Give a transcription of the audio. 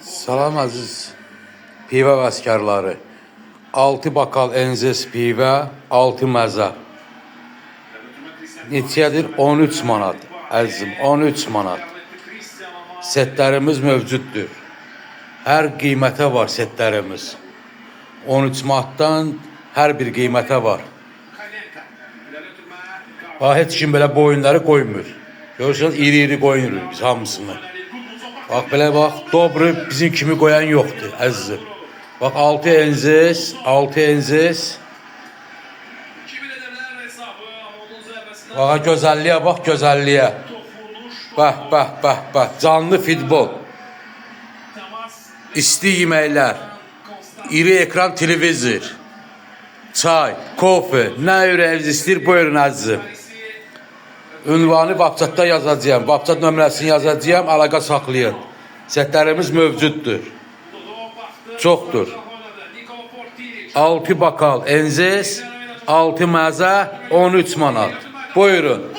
Salam aziz pivə vəskarları. 6 bakal enzes pivə, 6 məzə. Neçədir? 13 manat. Əzizim, 13 manat. Setlərimiz mövcuddur. Hər qiymətə var setlərimiz. 13 manatdan hər bir qiymətə var. Heç kim belə boyunları qoymur. Görürsünüz, iri-iri qoyuruq biz hamısını. Bax belə bax, dobro bizim kimi qoyan yoxdur əzizim. Bax 6 enzes, 6 enzes. Bax gözəlliyə bax, gözəlliyə. Bax, canlı futbol. İsti yeməklər. İri ekran televizor. Çay, kofe, nə ürəyiniz istəyir buyurun əzizim. Ünvanı WhatsApp'da yazacağım. WhatsApp nömrəsini yazacağım. Əlaqə saxlayın. Setlərimiz mövcuddur. Çoxdur. 6 bakal enzes, 6 məzə, 13 manat. Buyurun.